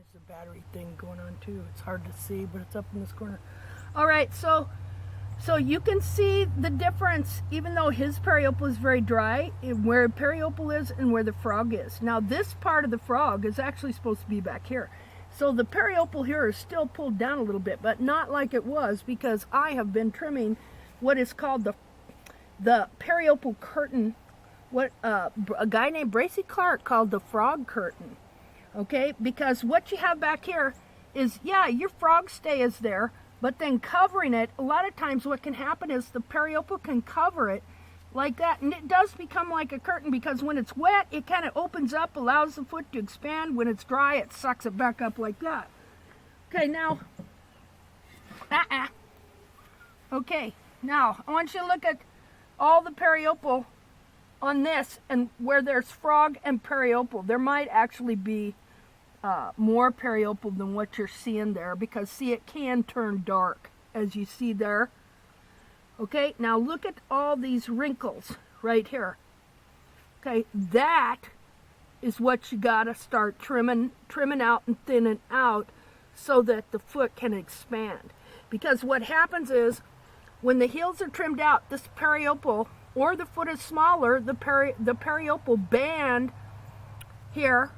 There's the battery thing going on too. It's hard to see, but it's up in this corner. All right, so you can see the difference, even though his periople is very dry, where periople is and where the frog is. Now this part of the frog is actually supposed to be back here. So the periople here is still pulled down a little bit, but not like it was, because I have been trimming what is called the periople curtain, what a guy named Bracy Clark called the frog curtain. Okay, because what you have back here is, yeah, your frog stay is there, but then covering it, a lot of times what can happen is the periople can cover it like that, and it does become like a curtain, because when it's wet, it kind of opens up, allows the foot to expand. When it's dry, it sucks it back up like that. Okay, now, okay, now, I want you to look at all the periople on this, and where there's frog and periople, there might actually be more periople than what you're seeing there, because see, it can turn dark, as you see there. Okay, now look at all these wrinkles right here. Okay, that is what you gotta start trimming out and thinning out, so that the foot can expand. Because what happens is, when the heels are trimmed out, this periople, or the foot is smaller, the periople band here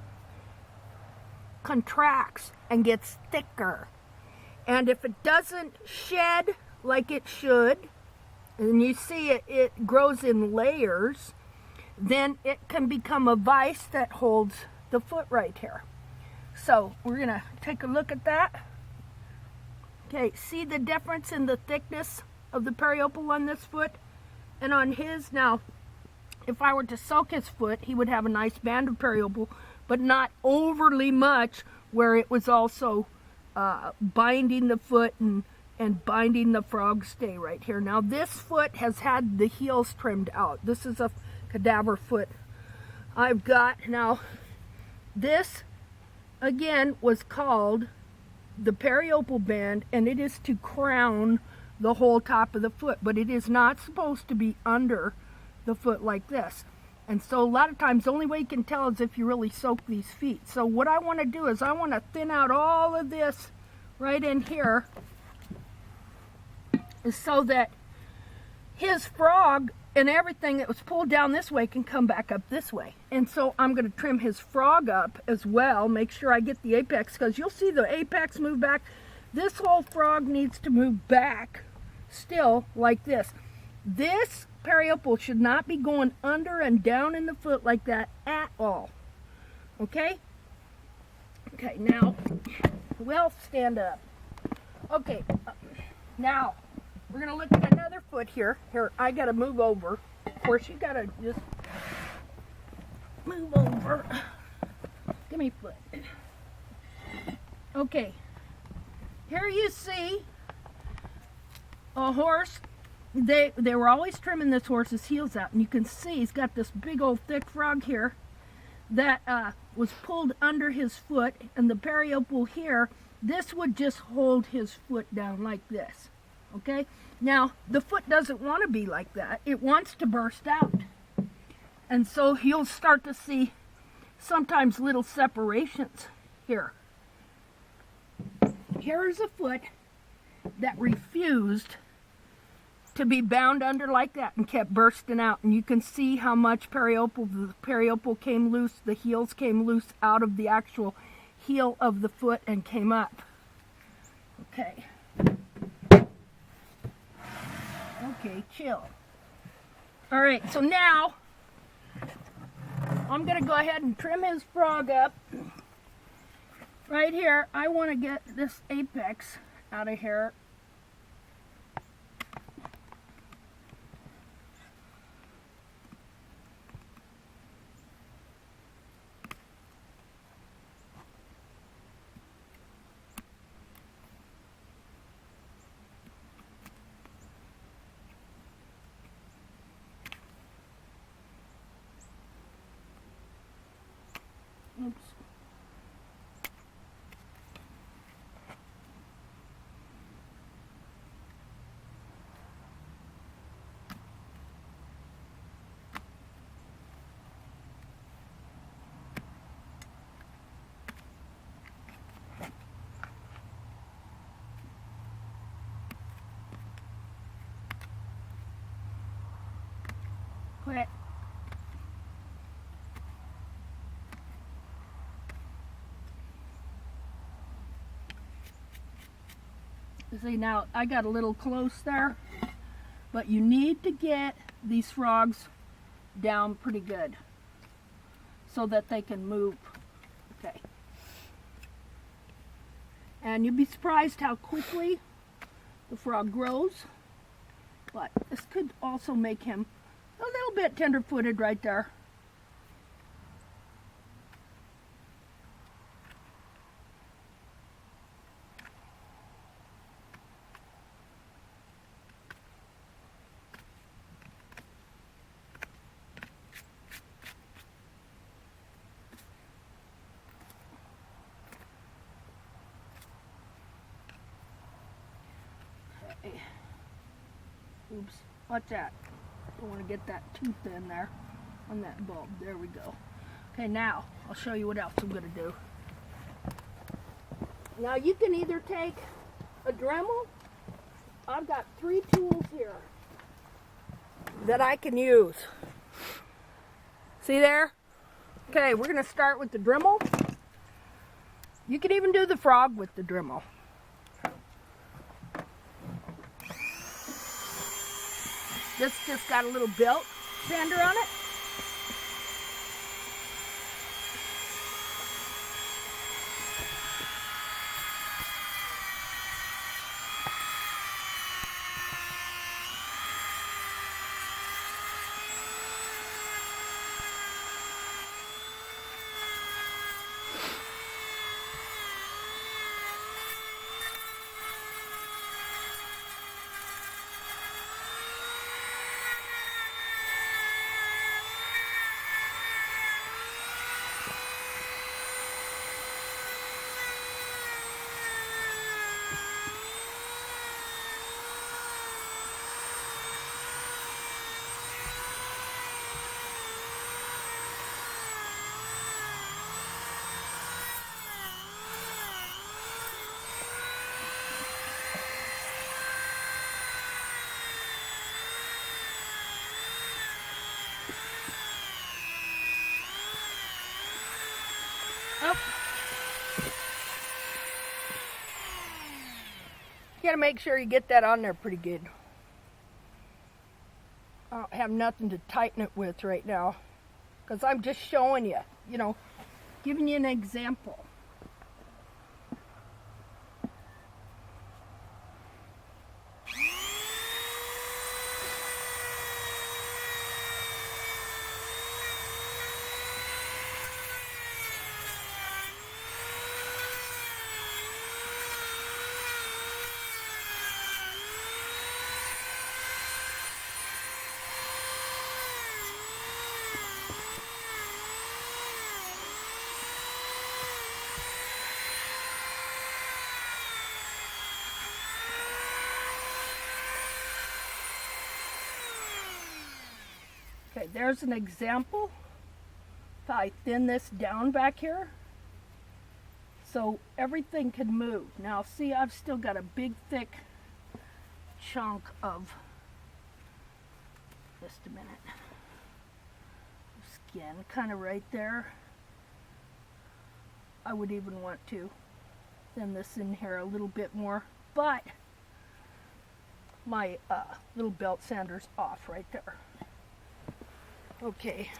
contracts and gets thicker. And if it doesn't shed like it should, and you see it grows in layers, then it can become a vise that holds the foot right here. So we're gonna take a look at that. Okay, see the difference in the thickness of the periople on this foot and on his. Now, if I were to soak his foot, he would have a nice band of periople, but not overly much, where it was also binding the foot and binding the frog stay right here. Now this foot has had the heels trimmed out. This is a cadaver foot I've got. Now this again was called the periople band, and it is to crown the whole top of the foot, but it is not supposed to be under the foot like this. And so a lot of times the only way you can tell is if you really soak these feet. So what I want to do is I want to thin out all of this right in here, so that his frog and everything that was pulled down this way can come back up this way. And so I'm going to trim his frog up as well, make sure I get the apex, because you'll see the apex move back. This whole frog needs to move back still like this. This periople should not be going under and down in the foot like that at all. Okay? Okay, now, well, stand up. Okay, now, we're going to look at another foot here. Here, I got to move over. Of course, you got to just move over. Give me foot. Okay. Here you see a horse. They were always trimming this horse's heels out, and you can see he's got this big old thick frog here that was pulled under his foot, and the periople here, this would just hold his foot down like this. Okay? Now, the foot doesn't want to be like that. It wants to burst out. And so you'll start to see sometimes little separations here. Here is a foot that refused to be bound under like that and kept bursting out. And you can see how much the periople came loose, the heels came loose out of the actual heel of the foot and came up. Okay. Okay, chill. All right, so now I'm going to go ahead and trim his frog up. Right here, I want to get this apex out of here. Oops. See, now I got a little close there, but you need to get these frogs down pretty good so that they can move. Okay. And you'll be surprised how quickly the frog grows, but this could also make him a little bit tender-footed right there. Oops, watch that. Don't want to get that tooth in there on that bulb. There we go. Okay, now I'll show you what else I'm going to do. Now you can either take a Dremel. I've got 3 tools here that I can use. See there? Okay, we're going to start with the Dremel. You can even do the frog with the Dremel. This just got a little belt sander on it. Oh. You gotta make sure you get that on there pretty good. I don't have nothing to tighten it with right now because I'm just showing you, giving you an example. Okay, there's an example. If I thin this down back here, so everything can move. Now see, I've still got a big thick chunk of, just a minute, skin kind of right there. I would even want to thin this in here a little bit more, but my little belt sander's off right there. Okay.